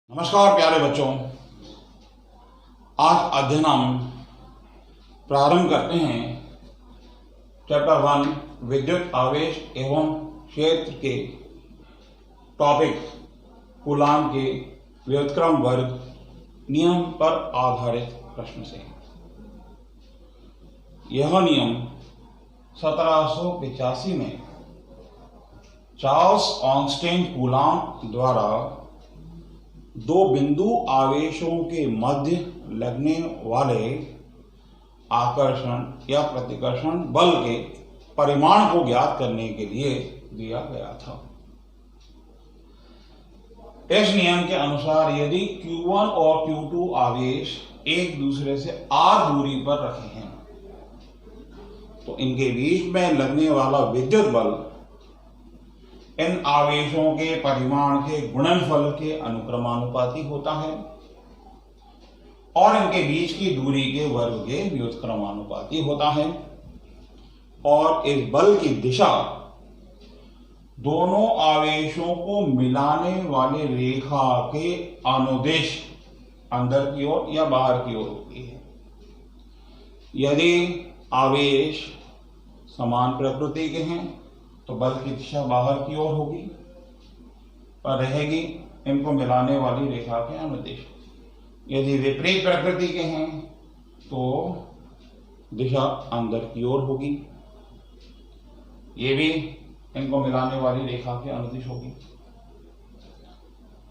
नमस्कार प्यारे बच्चों, आज अध्ययन हम प्रारंभ करते हैं चैप्टर 1 विद्युत आवेश एवं क्षेत्र के टॉपिक कूलाम के व्युत्क्रम वर्ग नियम पर आधारित प्रश्न से। यह नियम 1785 में चार्ल्स ऑगस्टीन कूलाम द्वारा दो बिंदु आवेशों के मध्य लगने वाले आकर्षण या प्रतिकर्षण बल के परिमाण को ज्ञात करने के लिए दिया गया था। इस नियम के अनुसार यदि Q1 और Q2 आवेश एक दूसरे से r दूरी पर रखे हैं तो इनके बीच में लगने वाला विद्युत बल इन आवेशों के परिमाण के गुणनफल के अनुक्रमानुपाती होता है और इनके बीच की दूरी के वर्ग के व्युत्क्रमानुपाती होता है और इस बल की दिशा दोनों आवेशों को मिलाने वाली रेखा के अनुदिश अंदर की ओर या बाहर की ओर होती है। यदि आवेश समान प्रकृति के हैं तो बल की दिशा बाहर की ओर होगी और रहेगी इनको मिलाने वाली रेखा के अनुदिश। यदि विपरीत प्रकृति के हैं तो दिशा अंदर की ओर होगी, ये भी इनको मिलाने वाली रेखा के अनुदिश होगी।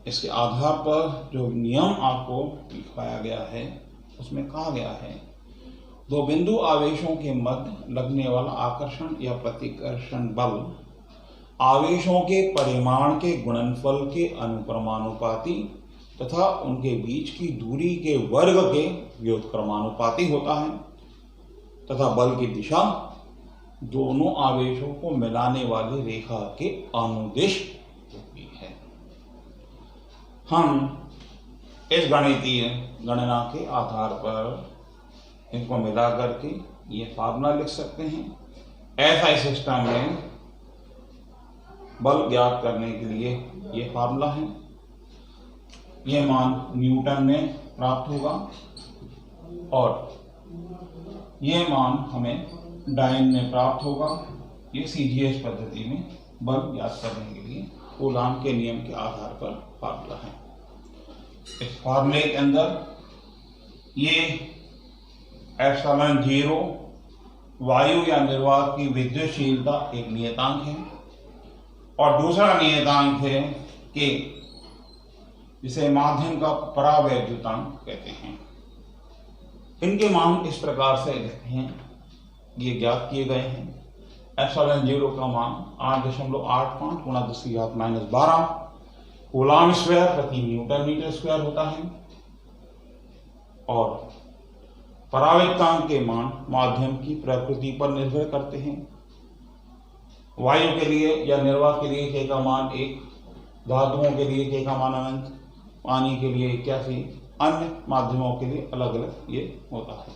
इसके आधार पर जो नियम आपको लिखवाया गया है उसमें कहा गया है दो बिंदु आवेशों के मध्य लगने वाला आकर्षण या प्रतिकर्षण बल आवेशों के परिमाण के गुणनफल के अनुक्रमानुपाती तथा उनके बीच की दूरी के वर्ग के व्युत्क्रमानुपाती होता है तथा बल की दिशा दोनों आवेशों को मिलाने वाली रेखा के अनुदिश होती है। हम इस गणितीय गणना के आधार पर इनको मिला करके ये फार्मूला लिख सकते हैं। ऐसा सिस्टम में बल ज्ञात करने के लिए ये फार्मूला है। ये मान न्यूटन में प्राप्त होगा और ये मान हमें डाइन में प्राप्त होगा। ये सीजीएस पद्धति में बल ज्ञात करने के लिए कूलाम के नियम के आधार पर फार्मूला है। इस फार्मूले के अंदर ये ε0 वायु या निर्वात की विद्युतशीलता एक नियतांक है और दूसरा नियतांक है K, जिसे माध्यम का परावैद्युतांक कहते हैं। इनके मान इस प्रकार से लिखते हैं, ये ज्ञात किए गए हैं। ε0 का मान 8.85 गुणा 10⁻⁻12 कूलाम स्क्वायर प्रति न्यूटन मीटर स्क्वायर होता है और परावैद्युतांक के मान माध्यम की प्रकृति पर निर्भर करते हैं। वायु के लिए या निर्वात के लिए K का मान 1, धातुओं के लिए K का मान अनंत, पानी के लिए 81, अन्य माध्यमों के लिए अलग अलग ये होता है।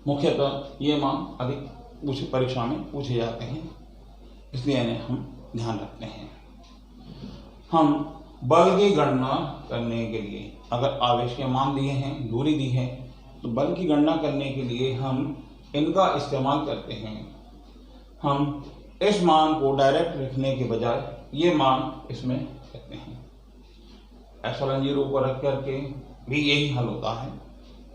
मुख्यतः ये मान अधिक परीक्षा में पूछे जाते हैं, इसलिए इन्हें हम ध्यान रखते हैं। हम बल की गणना करने के लिए अगर आवेश के मान दिए हैं, दूरी दी है, तो बल की गणना करने के लिए हम इनका इस्तेमाल करते हैं। हम इस मान को डायरेक्ट लिखने के बजाय ये मान इसमें रखते हैं। ε0 को रख करके भी यही हल होता है।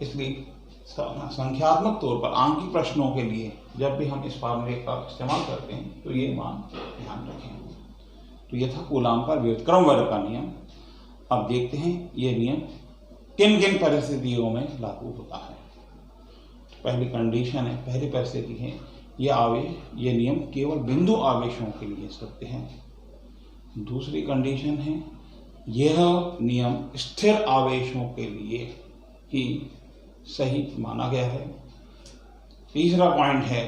इसलिए संख्यात्मक तौर पर आंकिक प्रश्नों के लिए जब भी हम इस फार्मूले का इस्तेमाल करते हैं तो ये मान ध्यान रखें। तो यह था कूलाम का व्युत्क्रम वर्ग का नियम। अब देखते हैं ये नियम किन किन परिस्थितियों में लागू होता है। पहली कंडीशन है, पहली परिस्थिति है ये नियम केवल बिंदु आवेशों के लिए सत्य है। दूसरी कंडीशन है यह नियम स्थिर आवेशों के लिए ही सही माना गया है। तीसरा पॉइंट है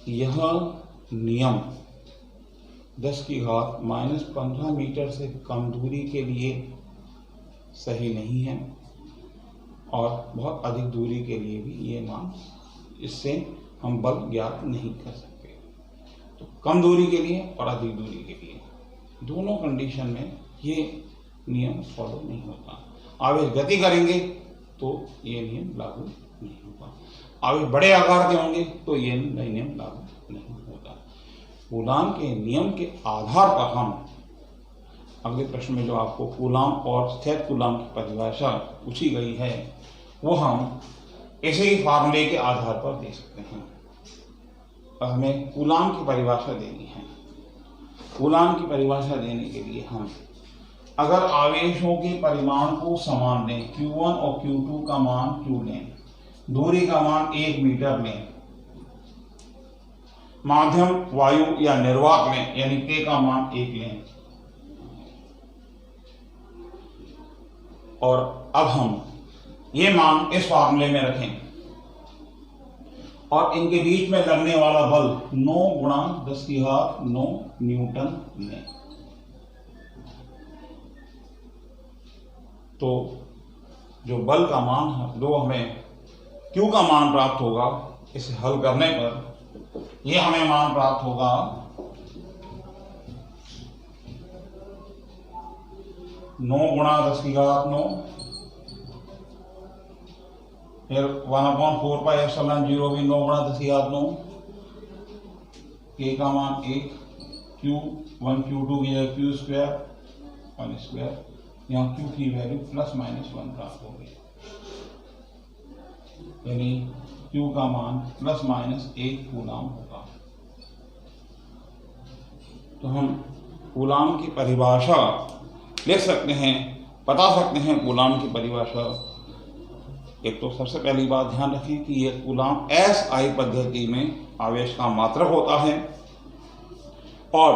यह नियम 10⁻⁻15 मीटर से कम दूरी के लिए सही नहीं है और बहुत अधिक दूरी के लिए भी ये मान, इससे हम बल ज्ञात नहीं कर सकते। तो कम दूरी के लिए और अधिक दूरी के लिए दोनों कंडीशन में ये नियम फॉलो नहीं होता। आवेश गति करेंगे तो ये नियम लागू नहीं होगा। आवेश बड़े आकार के होंगे तो ये नियम लागू नहीं होता। कूलाम के नियम के आधार पर हम अगले प्रश्न में जो आपको कूलाम और स्थिर कूलाम की परिभाषा पूछी गई है वो हम ऐसे ही फार्मूले के आधार पर दे सकते हैं। हमें कूलाम की परिभाषा देनी है। कूलाम की परिभाषा देने के लिए हम अगर आवेशों के परिमाण को समान लें, Q1 और Q2 का मान Q लें, दूरी का मान 1 मीटर लें, माध्यम वायु या निर्वात लें यानी K का मान 1 लें, और अब हम ये मान इस फार्मूले में रखें और इनके बीच में लगने वाला बल 9 गुणा 10⁹ न्यूटन लें, तो जो बल का मान है, जो हमें Q का मान प्राप्त होगा, इसे हल करने पर यह हमें मान प्राप्त होगा 9 गुणा 10⁹, फिर 1/4πε0 भी 9 गुणा 10⁹, K का मान 1, Q1 Q2 की जगह Q स्क्वायर 1 स्क्वायर, यहाँ Q की वैल्यू ±1 प्राप्त हो गई, यानी Q का मान ±1 कूलाम होगा। तो हम कूलाम की परिभाषा लिख सकते हैं, बता सकते हैं कूलाम की परिभाषा। एक तो सबसे पहली बात ध्यान रखें कि यह कूलाम SI पद्धति में आवेश का मात्रक होता है, और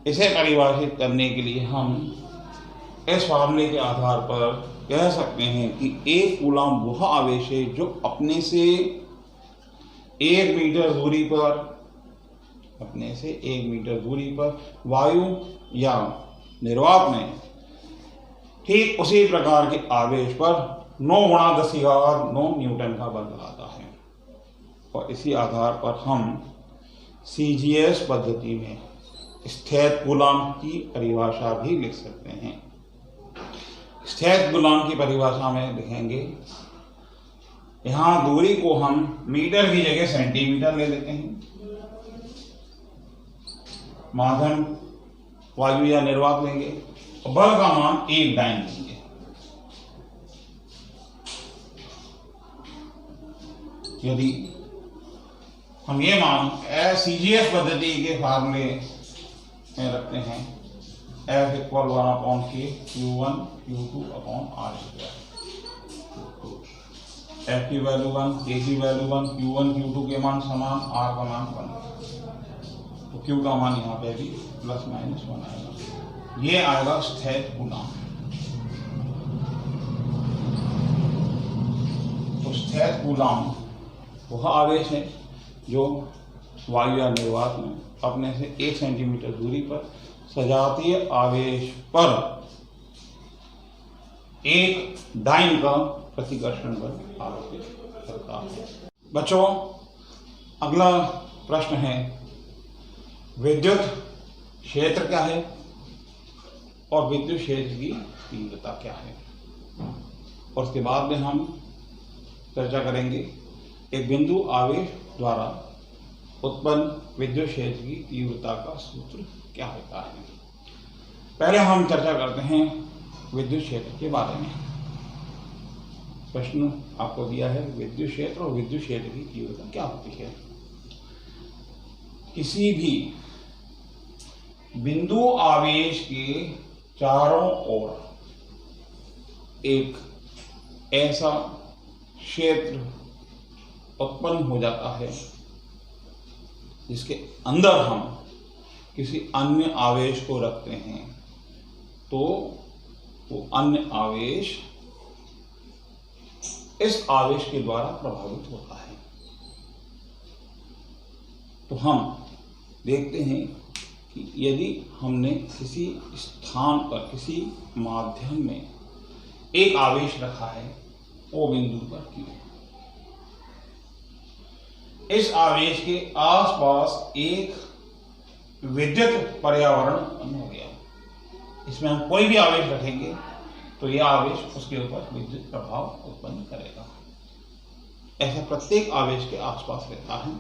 इसे परिभाषित करने के लिए हम इस फार्मूले के आधार पर कह सकते हैं कि एक कूलाम वह आवेश है जो अपने से 1 मीटर दूरी पर वायु या निर्वात में ठीक उसी प्रकार के आवेश पर 9 गुणा 10⁹ न्यूटन का बल लगाता है। और इसी आधार पर हम CGS पद्धति में स्थिर कूलाम की परिभाषा भी लिख सकते हैं। स्थिर कूलाम की परिभाषा में लिखेंगे, यहाँ दूरी को हम मीटर की जगह सेंटीमीटर ले लेते हैं, माध्यम वायु या निर्वात लेंगे और बल का मान 1 डाइन लेंगे। यदि हम ये मान CGS पद्धति के फार्मूले में रखते हैं, F = 1/K Q1 Q2/R², F की वैल्यू 1, K की वैल्यू 1, Q1 Q2 के मान समान, R का मान 1, तो Q का मान यहाँ पे भी ±1 आएगा। ये आएगा स्थिर कूलाम। तो स्थिर कूलाम वह आवेश है जो वायु या निर्वात में अपने से 1 सेंटीमीटर दूरी पर सजातीय आवेश पर 1 डाइन का प्रतिकर्षण बल आरोपित करता है। बच्चों, अगला प्रश्न है, विद्युत क्षेत्र क्या है और विद्युत क्षेत्र की तीव्रता क्या है। और उसके बाद में हम चर्चा करेंगे एक बिंदु आवेश द्वारा उत्पन्न विद्युत क्षेत्र की तीव्रता का सूत्र क्या होता है। पहले हम चर्चा करते हैं विद्युत क्षेत्र के बारे में। प्रश्न आपको दिया है, विद्युत क्षेत्र और विद्युत क्षेत्र की तीव्रता क्या होती है। किसी भी बिंदु आवेश के चारों ओर एक ऐसा क्षेत्र उत्पन्न हो जाता है जिसके अंदर हम किसी अन्य आवेश को रखते हैं, तो वो अन्य आवेश इस आवेश के द्वारा प्रभावित होता है। तो हम देखते हैं कि यदि हमने किसी स्थान पर, किसी माध्यम में एक आवेश रखा है, वो बिंदु पर Q, इस आवेश के आसपास एक विद्युत पर्यावरण उत्पन्न हो गया। इसमें हम कोई भी आवेश रखेंगे तो यह आवेश उसके ऊपर विद्युत प्रभाव उत्पन्न करेगा। ऐसा प्रत्येक आवेश के आसपास रहता है।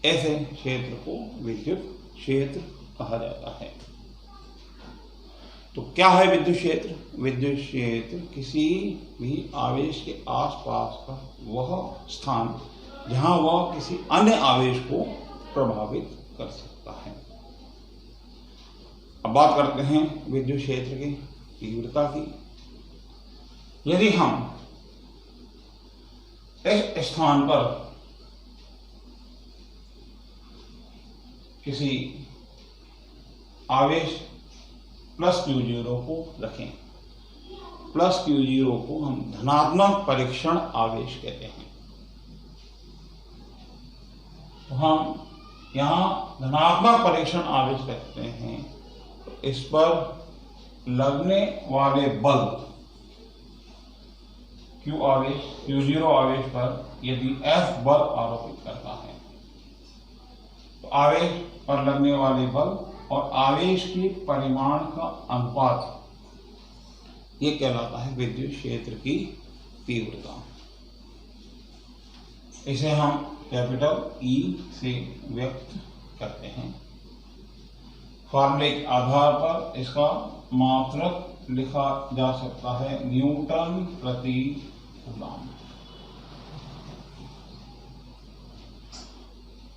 ऐसे क्षेत्र को विद्युत क्षेत्र कहा जाता है। तो क्या है विद्युत क्षेत्र? विद्युत क्षेत्र किसी भी आवेश के आसपास का वह स्थान जहां वह किसी अन्य आवेश को प्रभावित कर सकता है। अब बात करते हैं विद्युत क्षेत्र की तीव्रता की। यदि हम इस स्थान पर किसी आवेश प्लस Q0 को रखें, प्लस Q0 को हम धनात्मक परीक्षण आवेश कहते हैं। तो हम यहाँ धनात्मक परीक्षण आवेश कहते हैं। तो इस पर लगने वाले बल Q0 आवेश पर यदि F बल आरोपित करता है तो आवेश पर लगने वाले बल और आवेश के परिमाण का अनुपात ये कहलाता है विद्युत क्षेत्र की तीव्रता। इसे हम कैपिटल E से व्यक्त करते हैं। फॉर्मूले के आधार पर इसका मात्रक लिखा जा सकता है न्यूटन प्रति कूलम्ब।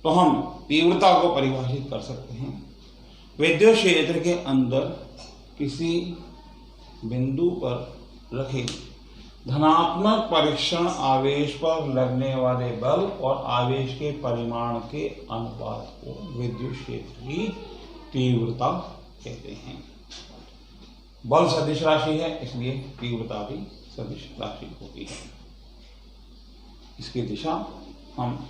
तो हम तीव्रता को परिभाषित कर सकते हैं। विद्युत क्षेत्र के अंदर किसी बिंदु पर रखे धनात्मक परीक्षण आवेश पर लगने वाले बल और आवेश के परिमाण के अनुपात को विद्युत क्षेत्र की तीव्रता कहते हैं। बल सदिश राशि है, इसलिए तीव्रता भी सदिश राशि होती है। इसकी दिशा हम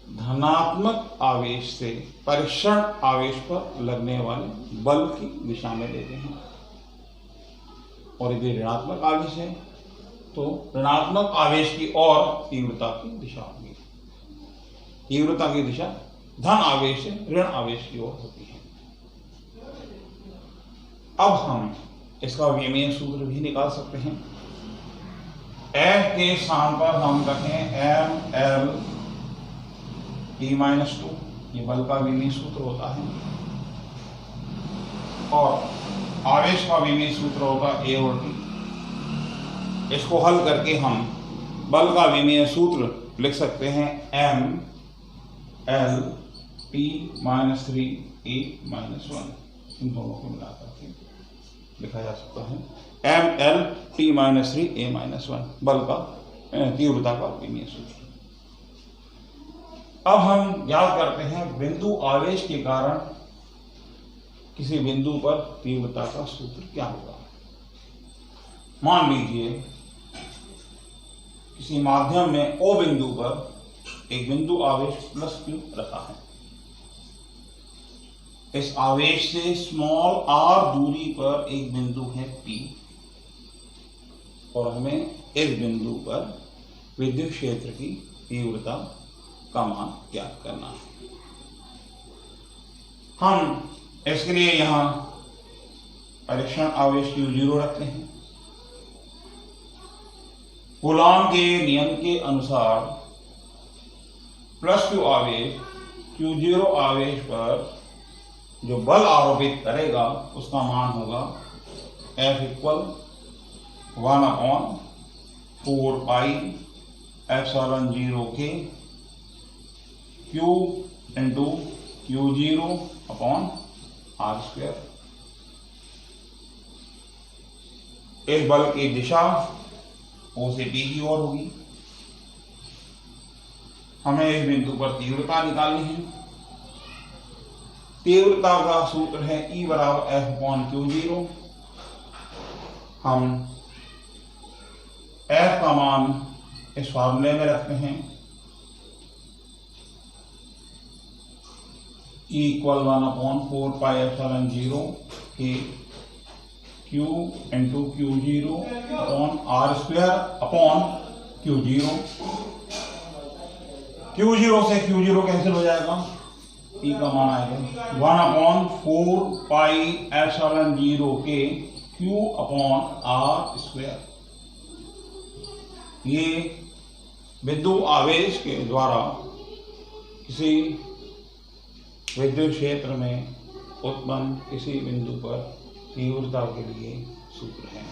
धनात्मक आवेश से परीक्षण आवेश पर लगने वाले बल की दिशा में लेते हैं, और यदि ऋणात्मक आवेश है तो ऋणात्मक आवेश की ओर तीव्रता की दिशा होगी। तीव्रता की दिशा धन आवेश से ऋण आवेश की ओर होती है। अब हम इसका विमीय सूत्र भी निकाल सकते हैं। F के स्थान पर हम रखें mL T-2, ये बल का विमीय सूत्र होता है, और आवेश का विमीय सूत्र होगा A और T। इसको हल करके हम बल का विमीय सूत्र लिख सकते हैं mL T-3 A-1। इन दोनों को मिलाकर के लिखा जा सकता है mL T-3 A-1 बल का तीव्रता का विमीय सूत्र। अब हम याद करते हैं बिंदु आवेश के कारण किसी बिंदु पर तीव्रता का सूत्र क्या होगा। मान लीजिए किसी माध्यम में O बिंदु पर एक बिंदु आवेश +Q रखा है। इस आवेश से स्मॉल r दूरी पर एक बिंदु है P, और हमें इस बिंदु पर विद्युत क्षेत्र की तीव्रता का मान ज्ञात करना है। हम इसके लिए यहां परीक्षण आवेश Q0 रखते हैं। कूलॉम के नियम के अनुसार +Q आवेश Q0 आवेश पर जो बल आरोपित करेगा उसका मान होगा F = 1/4πε0K Q × Q0/r²। इस बल की दिशा O से P की ओर होगी। हमें इस बिंदु पर तीव्रता निकालनी है। तीव्रता का सूत्र है E = F/Q0। हम F का मान इस फॉर्मूले में रखते हैं E = 1/4πε0K Q × Q0/r²/Q0। Q0 से Q0 कैंसिल हो जाएगा, ई का मान आएगा 1/4πε0 के Q/r²। ये विद्युत आवेश के द्वारा किसी विद्युत क्षेत्र में उत्पन्न किसी बिंदु पर तीव्रता के लिए सूत्र है।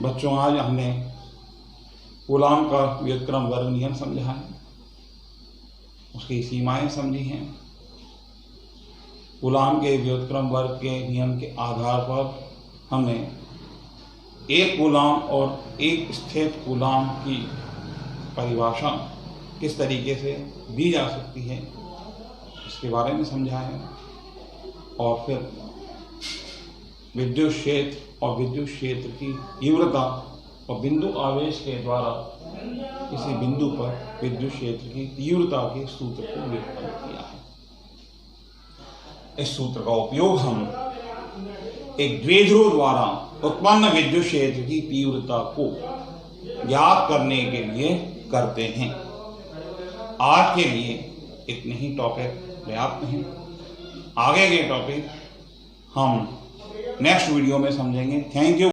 बच्चों, आज हमने कूलाम का व्युत्क्रम वर्ग नियम समझा है, उसकी सीमाएं समझी हैं। कूलाम के व्युत्क्रम वर्ग के नियम के आधार पर हमने एक कूलाम और एक स्थिर कूलाम की परिभाषा किस तरीके से दी जा सकती है इसके बारे में समझा है, और फिर विद्युत क्षेत्र और विद्युत क्षेत्र की तीव्रता और बिंदु आवेश के द्वारा किसी बिंदु पर विद्युत क्षेत्र की तीव्रता के सूत्र को व्युत्पन्न किया है। इस सूत्र का उपयोग हम एक द्विध्रुव द्वारा उत्पन्न विद्युत क्षेत्र की तीव्रता को ज्ञात करने के लिए करते हैं। आज के लिए इतने ही टॉपिक पर्याप्त हैं। आगे के टॉपिक हम नेक्स्ट वीडियो में समझेंगे। Thank you.